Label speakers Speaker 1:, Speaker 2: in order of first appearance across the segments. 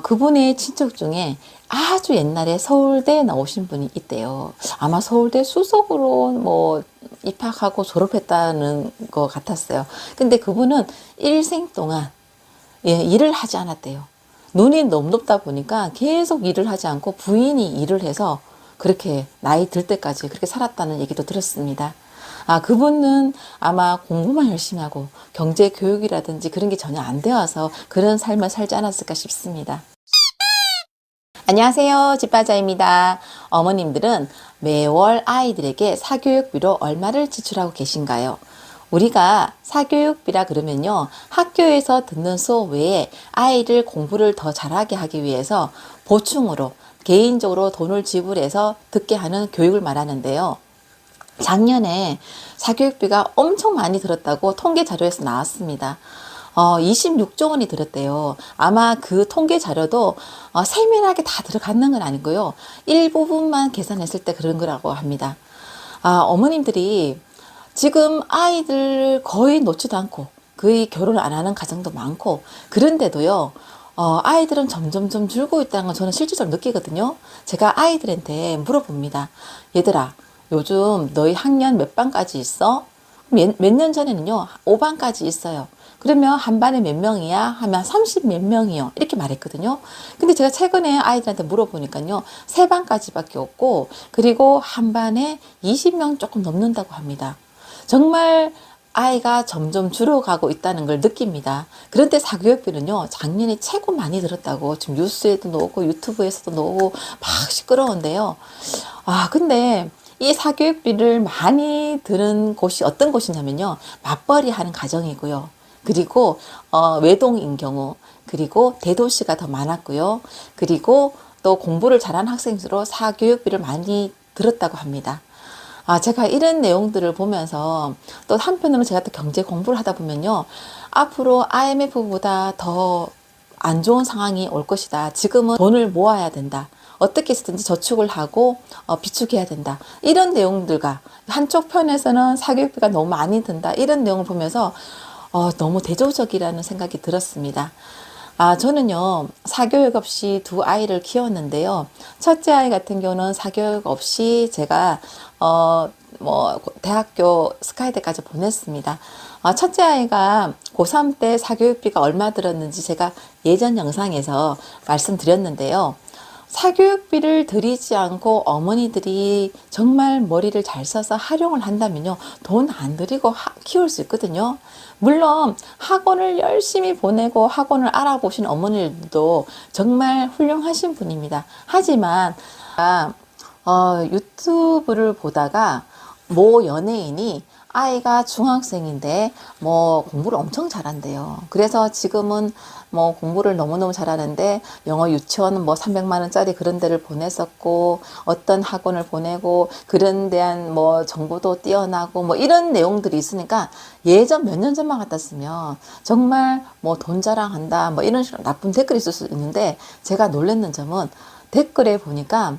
Speaker 1: 그분의 친척 중에 아주 옛날에 서울대에 나오신 분이 있대요. 아마 서울대 수석으로 뭐 입학하고 졸업했다는 것 같았어요. 근데 그분은 일생 동안 일을 하지 않았대요. 눈이 너무 높다 보니까 계속 일을 하지 않고 부인이 일을 해서 그렇게 나이 들 때까지 그렇게 살았다는 얘기도 들었습니다. 그분은 아마 공부만 열심히 하고 경제 교육이라든지 그런 게 전혀 안 되어서 그런 삶을 살지 않았을까 싶습니다. 안녕하세요. 집바자입니다. 어머님들은 매월 아이들에게 사교육비로 얼마를 지출하고 계신가요? 우리가 사교육비라 그러면요, 학교에서 듣는 수업 외에 아이를 공부를 더 잘하게 하기 위해서 보충으로 개인적으로 돈을 지불해서 듣게 하는 교육을 말하는데요. 작년에 사교육비가 엄청 많이 들었다고 통계 자료에서 나왔습니다. 26조 원이 들었대요. 아마 그 통계 자료도 세밀하게 다 들어갔는 건 아니고요. 일부분만 계산했을 때 그런 거라고 합니다. 어머님들이 지금 아이들 거의 놓지도 않고 거의 결혼 안 하는 가정도 많고 그런데도요. 아이들은 점점점 줄고 있다는 건 저는 실질적으로 느끼거든요. 제가 아이들한테 물어봅니다. 얘들아, 요즘 너희 학년 몇 반까지 있어? 몇 년 전에는요, 5반까지 있어요. 그러면 한 반에 몇 명이야? 하면 30 몇 명이요. 이렇게 말했거든요. 근데 제가 최근에 아이들한테 물어보니까요, 3반까지밖에 없고, 그리고 한 반에 20명 조금 넘는다고 합니다. 정말 아이가 점점 줄어가고 있다는 걸 느낍니다. 그런데 사교육비는요, 작년에 최고 많이 들었다고 지금 뉴스에도 나오고 유튜브에서도 나오고 막 시끄러운데요. 근데 이 사교육비를 많이 드는 곳이 어떤 곳이냐면요, 맞벌이 하는 가정이고요. 그리고 외동인 경우, 그리고 대도시가 더 많았고요. 그리고 또 공부를 잘하는 학생수로 사교육비를 많이 들었다고 합니다. 제가 이런 내용들을 보면서 또 한편으로 제가 또 경제 공부를 하다 보면요, 앞으로 IMF보다 더 안 좋은 상황이 올 것이다. 지금은 돈을 모아야 된다. 어떻게 해서든지 저축을 하고 비축해야 된다. 이런 내용들과 한쪽 편에서는 사교육비가 너무 많이 든다. 이런 내용을 보면서 너무 대조적이라는 생각이 들었습니다. 저는요, 사교육 없이 두 아이를 키웠는데요. 첫째 아이 같은 경우는 사교육 없이 제가, 대학교 스카이대까지 보냈습니다. 첫째 아이가 고3 때 사교육비가 얼마 들었는지 제가 예전 영상에서 말씀드렸는데요. 사교육비를 들이지 않고 어머니들이 정말 머리를 잘 써서 활용을 한다면요, 돈 안 들이고 키울 수 있거든요. 물론 학원을 열심히 보내고 학원을 알아보신 어머니들도 정말 훌륭하신 분입니다. 하지만 유튜브를 보다가 모 연예인이 아이가 중학생인데 뭐 공부를 엄청 잘한대요. 그래서 지금은 뭐 공부를 너무너무 잘하는데 영어 유치원 뭐 300만 원짜리 그런 데를 보냈었고 어떤 학원을 보내고 그런 데한 뭐 정보도 뛰어나고 뭐 이런 내용들이 있으니까 예전 몇 년 전만 같았으면 정말 뭐 돈 자랑한다 뭐 이런 식으로 나쁜 댓글이 있을 수 있는데, 제가 놀랐는 점은 댓글에 보니까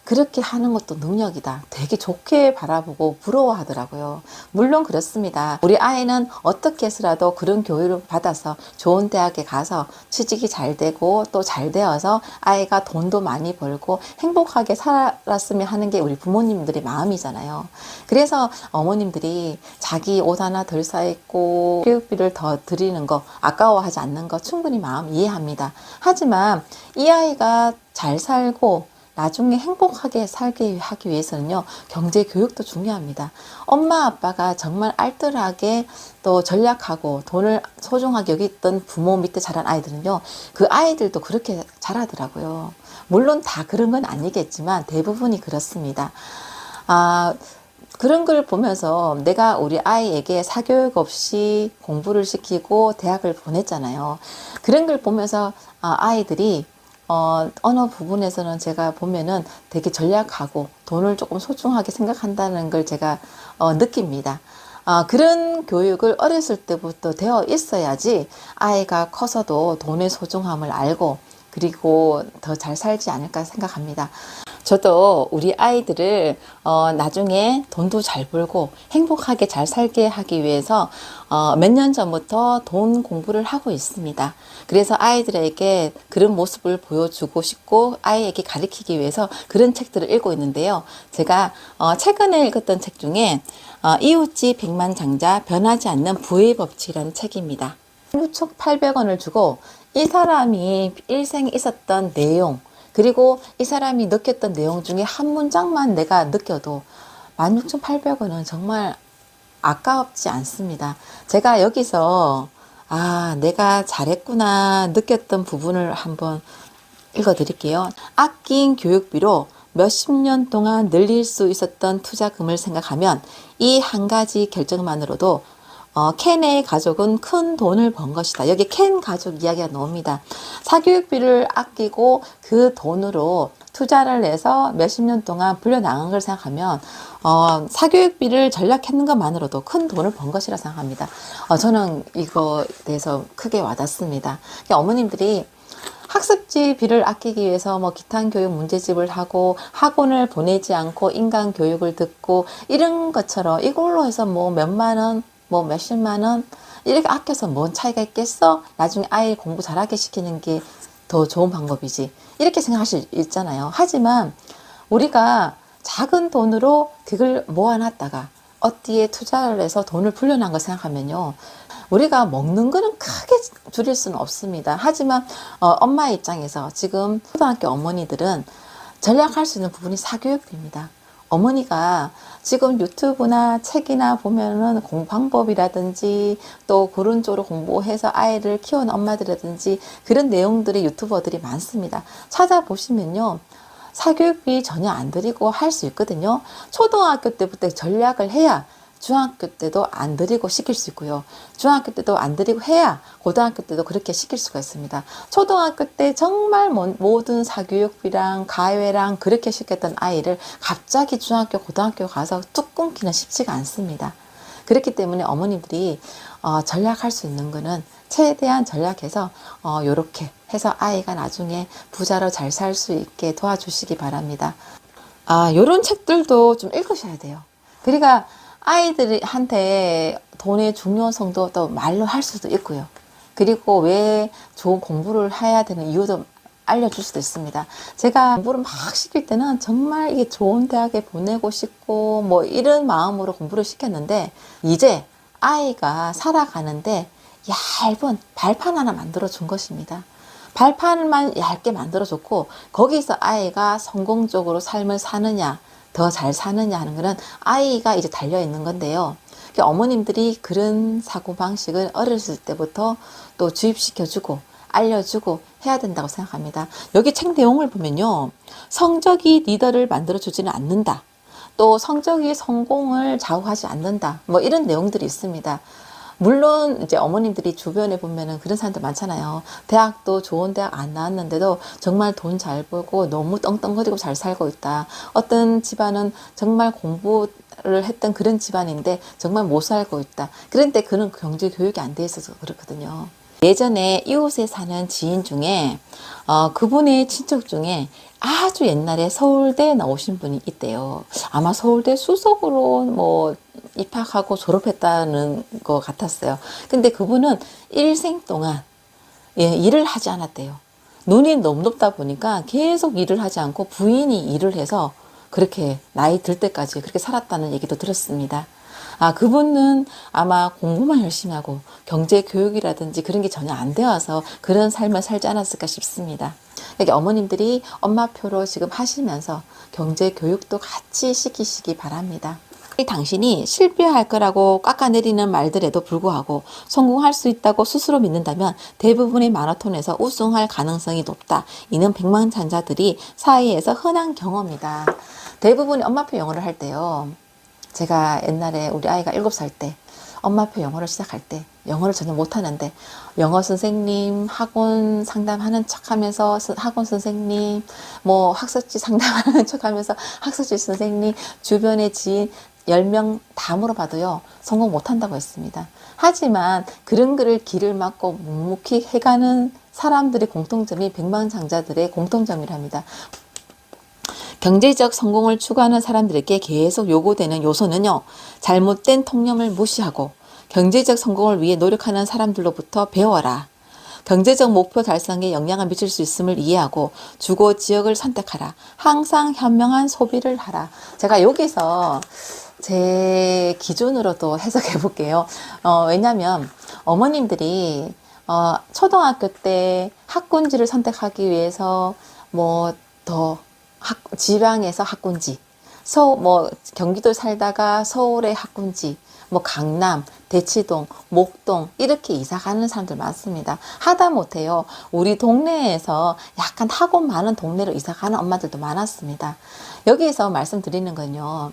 Speaker 1: 그렇게 하는 것도 능력이다. 되게 좋게 바라보고 부러워하더라고요. 물론 그렇습니다. 우리 아이는 어떻게 해서라도 그런 교육을 받아서 좋은 대학에 가서 취직이 잘 되고 또 잘 되어서 아이가 돈도 많이 벌고 행복하게 살았으면 하는 게 우리 부모님들의 마음이잖아요. 그래서 어머님들이 자기 옷 하나 덜 사입고 교육비를 더 드리는 거 아까워하지 않는 거 충분히 마음 이해합니다. 하지만 이 아이가 잘 살고 나중에 행복하게 살게 하기 위해서는요, 경제 교육도 중요합니다. 엄마 아빠가 정말 알뜰하게 또 전략하고 돈을 소중하게 여기던 부모 밑에 자란 아이들은요, 그 아이들도 그렇게 자라더라고요. 물론 다 그런 건 아니겠지만 대부분이 그렇습니다. 그런 걸 보면서 내가 우리 아이에게 사교육 없이 공부를 시키고 대학을 보냈잖아요. 그런 걸 보면서 아이들이 어느 부분에서는 제가 보면은 되게 전략하고 돈을 조금 소중하게 생각한다는 걸 제가 느낍니다. 그런 교육을 어렸을 때부터 되어 있어야지 아이가 커서도 돈의 소중함을 알고 그리고 더 잘 살지 않을까 생각합니다. 저도 우리 아이들을 나중에 돈도 잘 벌고 행복하게 잘 살게 하기 위해서 몇 년 전부터 돈 공부를 하고 있습니다. 그래서 아이들에게 그런 모습을 보여주고 싶고 아이에게 가르치기 위해서 그런 책들을 읽고 있는데요. 제가 최근에 읽었던 책 중에 이웃집 백만장자 변하지 않는 부의 법칙이라는 책입니다. 6,800원을 주고 이 사람이 일생에 있었던 내용, 그리고 이 사람이 느꼈던 내용 중에 한 문장만 내가 느껴도 16,800원은 정말 아깝지 않습니다. 제가 여기서 내가 잘했구나 느꼈던 부분을 한번 읽어 드릴게요. 아낀 교육비로 몇십 년 동안 늘릴 수 있었던 투자금을 생각하면 이 한 가지 결정만으로도 켄의 가족은 큰 돈을 번 것이다. 여기 켄 가족 이야기가 나옵니다. 사교육비를 아끼고 그 돈으로 투자를 해서 몇십 년 동안 불려나간 걸 생각하면 사교육비를 절약했는 것만으로도 큰 돈을 번 것이라 생각합니다. 저는 이거에 대해서 크게 와닿습니다. 그러니까 어머님들이 학습지비를 아끼기 위해서 뭐 기타 교육 문제집을 하고 학원을 보내지 않고 인간 교육을 듣고 이런 것처럼 이걸로 해서 뭐 몇만 원, 뭐 몇십만 원 이렇게 아껴서 뭔 차이가 있겠어? 나중에 아이 공부 잘하게 시키는 게 더 좋은 방법이지. 이렇게 생각할 수 있잖아요. 하지만 우리가 작은 돈으로 그걸 모아놨다가 어디에 투자를 해서 돈을 불려난 거 생각하면요. 우리가 먹는 거는 크게 줄일 수는 없습니다. 하지만 엄마 입장에서 지금 초등학교 어머니들은 절약할 수 있는 부분이 사교육비입니다. 어머니가 지금 유튜브나 책이나 보면은 방법이라든지 또 그런 쪽으로 공부해서 아이를 키우는 엄마들이라든지 그런 내용들이 유튜버들이 많습니다. 찾아보시면요. 사교육비 전혀 안 들이고 할 수 있거든요. 초등학교 때부터 전략을 해야 중학교 때도 안 들이고 시킬 수 있고요. 중학교 때도 안 들이고 해야 고등학교 때도 그렇게 시킬 수가 있습니다. 초등학교 때 정말 모든 사교육비랑 가외랑 그렇게 시켰던 아이를 갑자기 중학교, 고등학교 가서 뚝 끊기는 쉽지가 않습니다. 그렇기 때문에 어머님들이 전략할 수 있는 거는 최대한 전략해서 요렇게 해서 아이가 나중에 부자로 잘 살 수 있게 도와주시기 바랍니다. 요런 책들도 좀 읽으셔야 돼요. 그러니까 아이들한테 돈의 중요성도 또 말로 할 수도 있고요. 그리고 왜 좋은 공부를 해야 되는 이유도 알려줄 수도 있습니다. 제가 공부를 막 시킬 때는 정말 이게 좋은 대학에 보내고 싶고 뭐 이런 마음으로 공부를 시켰는데 이제 아이가 살아가는데 얇은 발판 하나 만들어 준 것입니다. 발판만 얇게 만들어 줬고 거기서 아이가 성공적으로 삶을 사느냐 더 잘 사느냐 하는 거는 아이가 이제 달려 있는 건데요. 어머님들이 그런 사고방식을 어렸을 때부터 또 주입시켜주고 알려주고 해야 된다고 생각합니다. 여기 책 내용을 보면요. 성적이 리더를 만들어주지는 않는다. 또 성적이 성공을 좌우하지 않는다. 뭐 이런 내용들이 있습니다. 물론 이제 어머님들이 주변에 보면은 그런 사람들 많잖아요. 대학도 좋은 대학 안 나왔는데도 정말 돈 잘 벌고 너무 떵떵거리고 잘 살고 있다. 어떤 집안은 정말 공부를 했던 그런 집안인데 정말 못 살고 있다. 그런데 그는 경제 교육이 안 돼 있어서 그렇거든요. 예전에 이웃에 사는 지인 중에 그분의 친척 중에 아주 옛날에 서울대 나오신 분이 있대요. 아마 서울대 수석으로 뭐 입학하고 졸업했다는 것 같았어요. 근데 그분은 일생 동안 일을 하지 않았대요. 눈이 너무 높다 보니까 계속 일을 하지 않고 부인이 일을 해서 그렇게 나이 들 때까지 그렇게 살았다는 얘기도 들었습니다. 그분은 아마 공부만 열심히 하고 경제 교육이라든지 그런 게 전혀 안 되어서 그런 삶을 살지 않았을까 싶습니다. 여기 어머님들이 엄마표로 지금 하시면서 경제 교육도 같이 시키시기 바랍니다. 당신이 실패할 거라고 깎아내리는 말들에도 불구하고 성공할 수 있다고 스스로 믿는다면 대부분의 마라톤에서 우승할 가능성이 높다. 이는 백만장자들이 사이에서 흔한 경험이다. 대부분의 엄마표 영어를 할 때요. 제가 옛날에 우리 아이가 7살 때 엄마표 영어를 시작할 때 영어를 전혀 못하는데 영어 선생님 학원 상담하는 척하면서 학원 선생님 뭐 학습지 상담하는 척하면서 학습지 선생님 주변의 지인 10명 다 물어봐도요 성공 못한다고 했습니다. 하지만 그런 거를 길을 막고 묵묵히 해가는 사람들의 공통점이 백만장자들의 공통점이랍니다. 경제적 성공을 추구하는 사람들에게 계속 요구되는 요소는요, 잘못된 통념을 무시하고 경제적 성공을 위해 노력하는 사람들로부터 배워라. 경제적 목표 달성에 영향을 미칠 수 있음을 이해하고 주거 지역을 선택하라. 항상 현명한 소비를 하라. 제가 여기서 제 기준으로도 해석해 볼게요. 왜냐면 어머님들이 초등학교 때 학군지를 선택하기 위해서 더 지방에서 학군지, 경기도 살다가 서울의 학군지, 강남, 대치동, 목동 이렇게 이사 가는 사람들 많습니다. 하다못해요, 우리 동네에서 약간 학원 많은 동네로 이사 가는 엄마들도 많았습니다. 여기에서 말씀드리는 건요,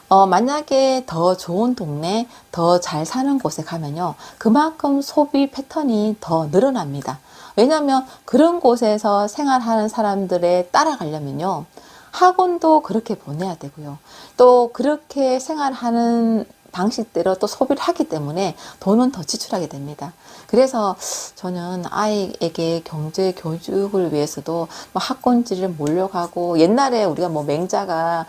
Speaker 1: 만약에 더 좋은 동네, 더 잘 사는 곳에 가면요, 그만큼 소비 패턴이 더 늘어납니다. 왜냐하면 그런 곳에서 생활하는 사람들에 따라가려면요, 학원도 그렇게 보내야 되고요. 또 그렇게 생활하는 방식대로 또 소비를 하기 때문에 돈은 더 지출하게 됩니다. 그래서 저는 아이에게 경제 교육을 위해서도 학군지를 몰려가고, 옛날에 우리가 맹자가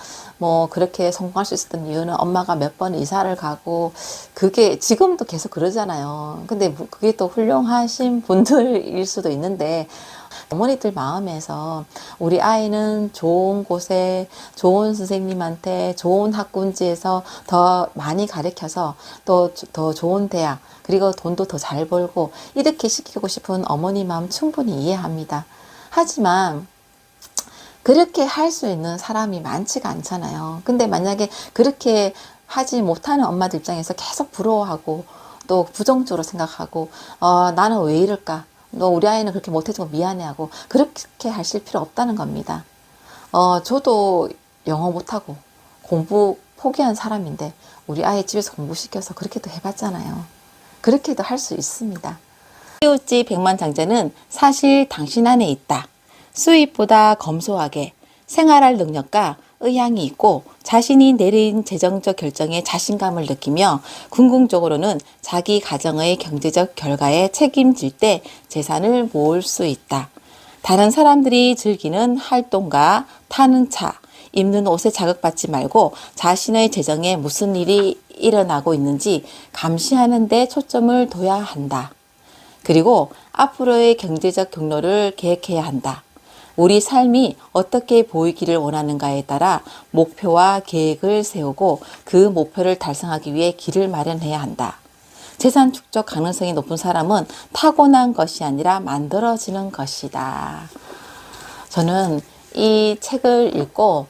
Speaker 1: 그렇게 성공할 수 있었던 이유는 엄마가 몇 번 이사를 가고, 그게 지금도 계속 그러잖아요. 근데 그게 또 훌륭하신 분들일 수도 있는데, 어머니들 마음에서 우리 아이는 좋은 곳에 좋은 선생님한테 좋은 학군지에서 더 많이 가르쳐서 또 더 좋은 대학, 그리고 돈도 더 잘 벌고 이렇게 시키고 싶은 어머니 마음 충분히 이해합니다. 하지만 그렇게 할 수 있는 사람이 많지가 않잖아요. 근데 만약에 그렇게 하지 못하는 엄마들 입장에서 계속 부러워하고 또 부정적으로 생각하고 나는 왜 이럴까? 너 우리 아이는 그렇게 못해주고 미안해하고 그렇게 하실 필요 없다는 겁니다. 저도 영어 못하고 공부 포기한 사람인데 우리 아이 집에서 공부시켜서 그렇게도 해봤잖아요. 그렇게도 할 수 있습니다. 이웃집 백만장자는 사실 당신 안에 있다. 수입보다 검소하게 생활할 능력과 의향이 있고 자신이 내린 재정적 결정에 자신감을 느끼며 궁극적으로는 자기 가정의 경제적 결과에 책임질 때 재산을 모을 수 있다. 다른 사람들이 즐기는 활동과 타는 차, 입는 옷에 자극받지 말고 자신의 재정에 무슨 일이 일어나고 있는지 감시하는 데 초점을 둬야 한다. 그리고 앞으로의 경제적 경로를 계획해야 한다. 우리 삶이 어떻게 보이기를 원하는가에 따라 목표와 계획을 세우고 그 목표를 달성하기 위해 길을 마련해야 한다. 재산 축적 가능성이 높은 사람은 타고난 것이 아니라 만들어지는 것이다. 저는 이 책을 읽고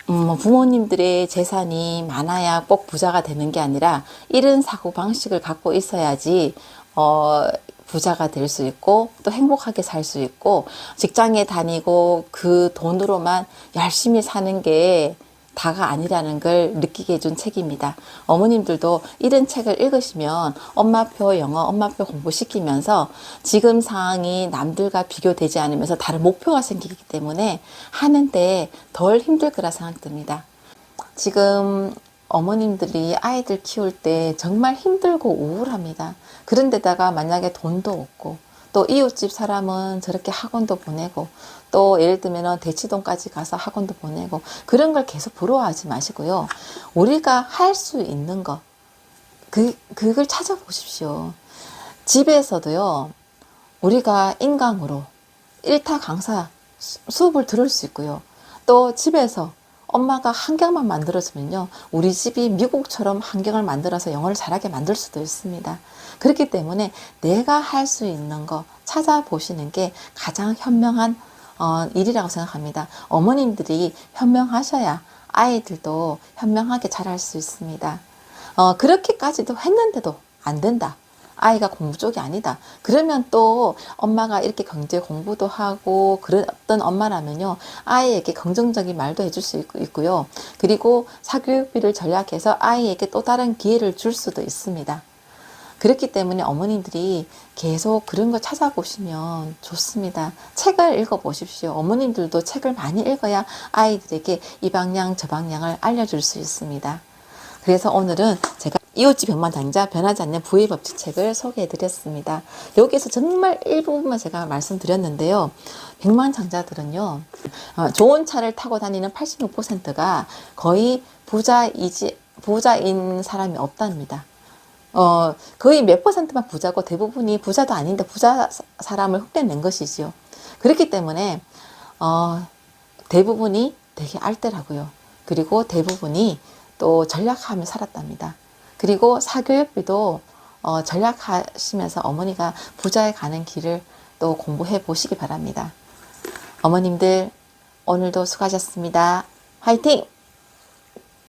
Speaker 1: 부모님들의 재산이 많아야 꼭 부자가 되는 게 아니라 이런 사고방식을 갖고 있어야지 부자가 될 수 있고 또 행복하게 살 수 있고 직장에 다니고 그 돈으로만 열심히 사는 게 다가 아니라는 걸 느끼게 해준 책입니다. 어머님들도 이런 책을 읽으시면 엄마표 영어, 엄마표 공부시키면서 지금 상황이 남들과 비교되지 않으면서 다른 목표가 생기기 때문에 하는데 덜 힘들 거라 생각됩니다. 지금 어머님들이 아이들 키울 때 정말 힘들고 우울합니다. 그런데다가 만약에 돈도 없고 또 이웃집 사람은 저렇게 학원도 보내고 또 예를 들면 대치동까지 가서 학원도 보내고 그런 걸 계속 부러워하지 마시고요. 우리가 할 수 있는 거 그걸 찾아보십시오. 집에서도요. 우리가 인강으로 1타 강사 수업을 들을 수 있고요. 또 집에서 엄마가 환경만 만들어주면요. 우리 집이 미국처럼 환경을 만들어서 영어를 잘하게 만들 수도 있습니다. 그렇기 때문에 내가 할 수 있는 거 찾아보시는 게 가장 현명한 일이라고 생각합니다. 어머님들이 현명하셔야 아이들도 현명하게 자랄 수 있습니다. 그렇게까지도 했는데도 안 된다. 아이가 공부 쪽이 아니다. 그러면 또 엄마가 이렇게 경제 공부도 하고 그랬던 엄마라면요. 아이에게 긍정적인 말도 해줄 수 있고요. 그리고 사교육비를 절약해서 아이에게 또 다른 기회를 줄 수도 있습니다. 그렇기 때문에 어머님들이 계속 그런 거 찾아보시면 좋습니다. 책을 읽어보십시오. 어머님들도 책을 많이 읽어야 아이들에게 이 방향 저 방향을 알려줄 수 있습니다. 그래서 오늘은 제가 이웃집 백만장자 변하지 않는 부의 법칙 책을 소개해 드렸습니다. 여기서 정말 일부분만 제가 말씀드렸는데요. 백만장자들은요, 좋은 차를 타고 다니는 86%가 거의 부자인 사람이 없답니다. 거의 몇 %만 부자고 대부분이 부자도 아닌데 부자 사람을 흉내낸 것이지요. 그렇기 때문에, 대부분이 되게 알뜰하고요. 그리고 대부분이 또 전략하며 살았답니다. 그리고 사교육비도 전략하시면서 어머니가 부자에 가는 길을 또 공부해 보시기 바랍니다. 어머님들 오늘도 수고하셨습니다. 화이팅!